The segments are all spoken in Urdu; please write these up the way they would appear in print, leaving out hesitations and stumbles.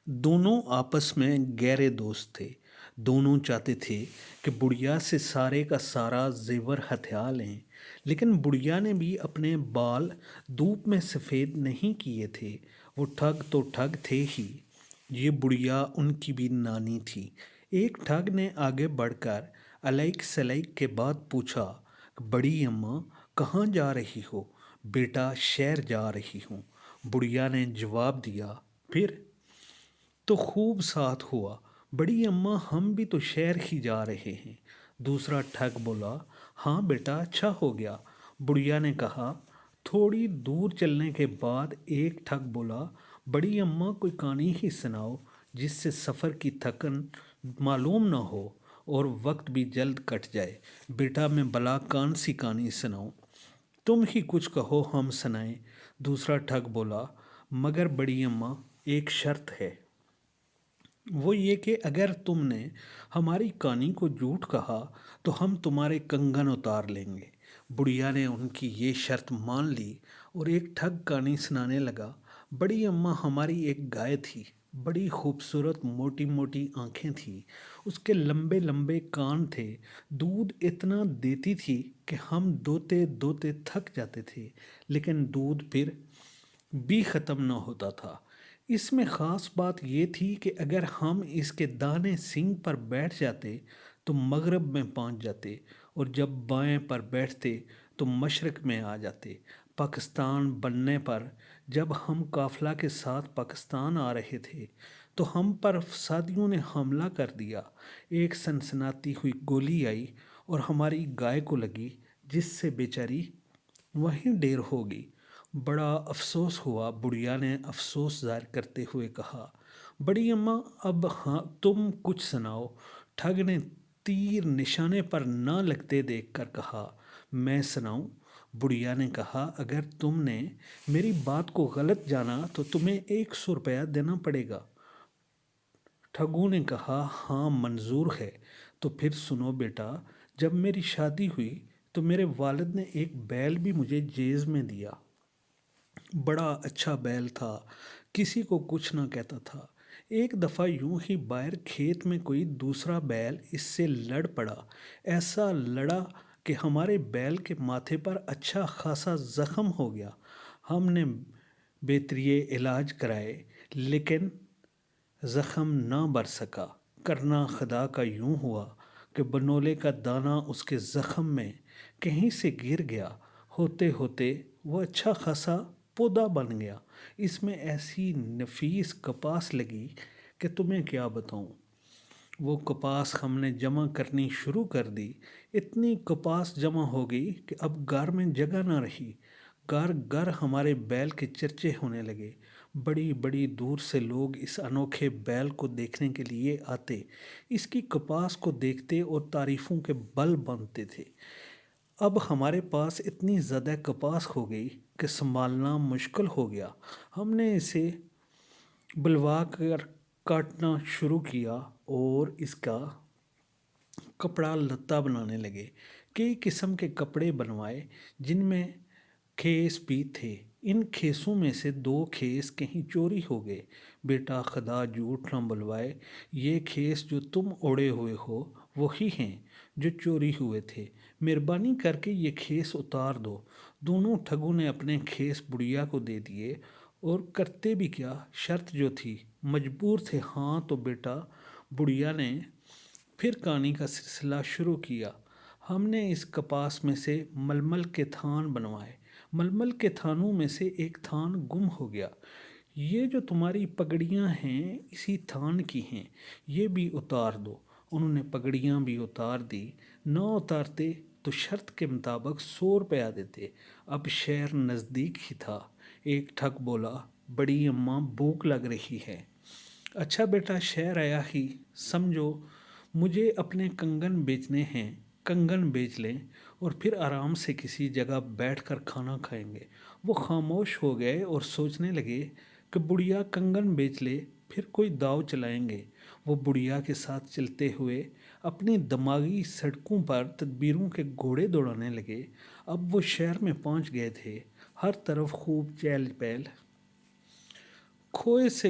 دونوں آپس میں گہرے دوست تھے۔ دونوں چاہتے تھے کہ بڑھیا سے سارے کا سارا زیور ہتھیا لیں، لیکن بڑھیا نے بھی اپنے بال دھوپ میں سفید نہیں کیے تھے۔ وہ ٹھگ تو ٹھگ تھے ہی، یہ بڑھیا ان کی بھی نانی تھی۔ ایک ٹھگ نے آگے بڑھ کر الیک سلیک کے بعد پوچھا، بڑی اماں کہاں جا رہی ہو؟ بیٹا شہر جا رہی ہوں، بڑھیا نے جواب دیا۔ پھر تو خوب ساتھ ہوا، بڑی اماں ہم بھی تو شہر ہی جا رہے ہیں۔ دوسرا ٹھگ بولا، ہاں بیٹا اچھا ہو گیا۔ بڑھیا نے کہا۔ تھوڑی دور چلنے کے بعد ایک ٹھگ بولا، بڑی اماں کوئی کہانی ہی سناؤ جس سے سفر کی تھکن معلوم نہ ہو اور وقت بھی جلد کٹ جائے۔ بیٹا میں بلا کون سی کہانی سناؤں؟ تم ہی کچھ کہو ہم سنائیں۔ دوسرا ٹھگ بولا، مگر بڑی اماں ایک شرط ہے، وہ یہ کہ اگر تم نے ہماری کہانی کو جھوٹ کہا تو ہم تمہارے کنگن اتار لیں گے۔ بڑھیا نے ان کی یہ شرط مان لی اور ایک ٹھگ کہانی سنانے لگا۔ بڑی اماں ہماری ایک گائے تھی، بڑی خوبصورت موٹی موٹی آنکھیں تھیں، اس کے لمبے لمبے کان تھے، دودھ اتنا دیتی تھی کہ ہم دوتے دوتے تھک جاتے تھے، لیکن دودھ پھر بھی ختم نہ ہوتا تھا۔ اس میں خاص بات یہ تھی کہ اگر ہم اس کے دانے سنگ پر بیٹھ جاتے تو مغرب میں پہنچ جاتے، اور جب بائیں پر بیٹھتے تو مشرق میں آ جاتے۔ پاکستان بننے پر جب ہم قافلہ کے ساتھ پاکستان آ رہے تھے تو ہم پر فسادیوں نے حملہ کر دیا۔ ایک سنسناتی ہوئی گولی آئی اور ہماری گائے کو لگی، جس سے بیچاری وہیں ڈیر ہو گئی۔ بڑا افسوس ہوا۔ بڑھیا نے افسوس ظاہر کرتے ہوئے کہا، بڑی اماں اب ہاں تم کچھ سناؤ۔ ٹھگ نے تیر نشانے پر نہ لگتے دیکھ کر کہا، میں سناؤں؟ بڑھیا نے کہا، اگر تم نے میری بات کو غلط جانا تو تمہیں 100 روپیہ دینا پڑے گا۔ ٹھگوں نے کہا، ہاں منظور ہے۔ تو پھر سنو بیٹا، جب میری شادی ہوئی تو میرے والد نے ایک بیل بھی مجھے جیز میں دیا۔ بڑا اچھا بیل تھا، کسی کو کچھ نہ کہتا تھا۔ ایک دفعہ یوں ہی باہر کھیت میں کوئی دوسرا بیل اس سے لڑ پڑا، ایسا لڑا کہ ہمارے بیل کے ماتھے پر اچھا خاصا زخم ہو گیا۔ ہم نے بہتریے علاج کرائے لیکن زخم نہ بھر سکا۔ کرنا خدا کا یوں ہوا کہ بنولے کا دانہ اس کے زخم میں کہیں سے گر گیا، ہوتے ہوتے وہ اچھا خاصا پودا بن گیا۔ اس میں ایسی نفیس کپاس لگی کہ تمہیں کیا بتاؤں۔ وہ کپاس ہم نے جمع کرنی شروع کر دی، اتنی کپاس جمع ہو گئی کہ اب گھر میں جگہ نہ رہی۔ گھر گھر ہمارے بیل کے چرچے ہونے لگے، بڑی بڑی دور سے لوگ اس انوکھے بیل کو دیکھنے کے لیے آتے، اس کی کپاس کو دیکھتے اور تعریفوں کے بل باندھتے تھے۔ اب ہمارے پاس اتنی زیادہ کپاس ہو گئی کہ سنبھالنا مشکل ہو گیا۔ ہم نے اسے بلوا کر کاٹنا شروع کیا اور اس کا کپڑا لتا بنانے لگے۔ کئی قسم کے کپڑے بنوائے جن میں کھیس بھی تھے۔ ان کھیسوں میں سے 2 کھیس کہیں چوری ہو گئے۔ بیٹا خدا جھوٹ نہ بلوائے، یہ کھیس جو تم اوڑے ہوئے ہو وہی ہیں جو چوری ہوئے تھے، مہربانی کر کے یہ کھیس اتار دو۔ دونوں ٹھگوں نے اپنے کھیس بڑھیا کو دے دیے، اور کرتے بھی کیا، شرط جو تھی، مجبور تھے۔ ہاں تو بیٹا، بڑھیا نے پھر کہانی کا سلسلہ شروع کیا۔ ہم نے اس کپاس میں سے ململ کے تھان بنوائے، ململ کے تھانوں میں سے ایک تھان گم ہو گیا۔ یہ جو تمہاری پگڑیاں ہیں اسی تھان کی ہیں، یہ بھی اتار دو۔ انہوں نے پگڑیاں بھی اتار دی۔ نہ اتارتے تو شرط کے مطابق 100 روپیہ دیتے۔ اب شہر نزدیک ہی تھا۔ ایک ٹھگ بولا، بڑی اماں بھوک لگ رہی ہے۔ اچھا بیٹا شہر آیا ہی سمجھو، مجھے اپنے کنگن بیچنے ہیں، کنگن بیچ لیں اور پھر آرام سے کسی جگہ بیٹھ کر کھانا کھائیں گے۔ وہ خاموش ہو گئے اور سوچنے لگے کہ بڑھیا کنگن بیچ لے پھر کوئی داؤ چلائیں گے۔ وہ بڑھیا کے ساتھ چلتے ہوئے اپنی دماغی سڑکوں پر تدبیروں کے گھوڑے دوڑانے لگے۔ اب وہ شہر میں پہنچ گئے تھے، ہر طرف خوب چہل پہل کھوئے سے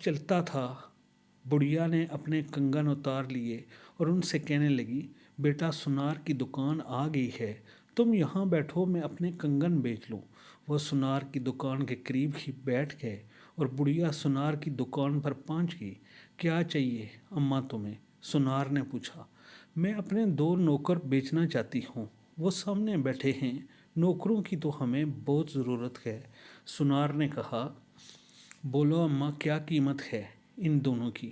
چلتا تھا۔ بڑھیا نے اپنے کنگن اتار لیے اور ان سے کہنے لگی، بیٹا سنار کی دکان آ گئی ہے، تم یہاں بیٹھو، میں اپنے کنگن بیچ لوں۔ وہ سنار کی دکان کے قریب ہی بیٹھ گئے اور بڑھیا سنار کی دکان پر پہنچ گئی۔ کیا چاہیے اماں تمہیں؟ سنار نے پوچھا۔ میں اپنے 2 نوکر بیچنا چاہتی ہوں، وہ سامنے بیٹھے ہیں، نوکروں کی تو ہمیں بہت ضرورت ہے۔ سنار نے کہا، بولو اماں کیا قیمت ہے ان دونوں کی؟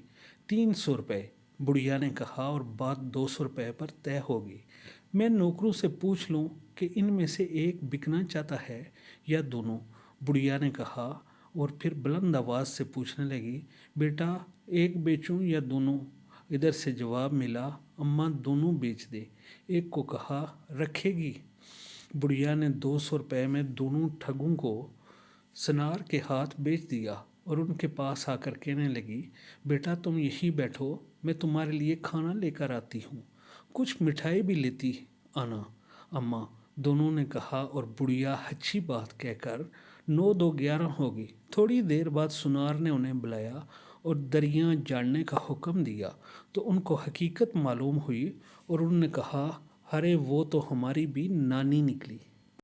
300 روپے، بڑھیا نے کہا، اور بات 200 روپے پر طے ہو گئی۔ میں نوکروں سے پوچھ لوں کہ ان میں سے ایک بکنا چاہتا ہے یا دونوں؟ بڑھیا نے کہا، اور پھر بلند آواز سے پوچھنے لگی، بیٹا ایک بیچوں یا دونوں؟ ادھر سے جواب ملا، اماں دونوں بیچ دے۔ ایک کو کہا، رکھے گی؟ بڑھیا نے 200 روپے میں دونوں ٹھگوں کو سنار کے ہاتھ بیچ دیا اور ان کے پاس آ کر کہنے لگی، بیٹا تم یہی بیٹھو، میں تمہارے لیے کھانا لے کر آتی ہوں، کچھ مٹھائی بھی لیتی آنا اماں، دونوں نے کہا، اور بڑھیا اچھی بات کہہ کر 9 2 11 ہو گئی۔ تھوڑی دیر بعد سنار نے انہیں بلایا اور دریاں جاننے کا حکم دیا تو ان کو حقیقت معلوم ہوئی اور انہوں نے کہا، ارے وہ تو ہماری بھی نانی نکلی۔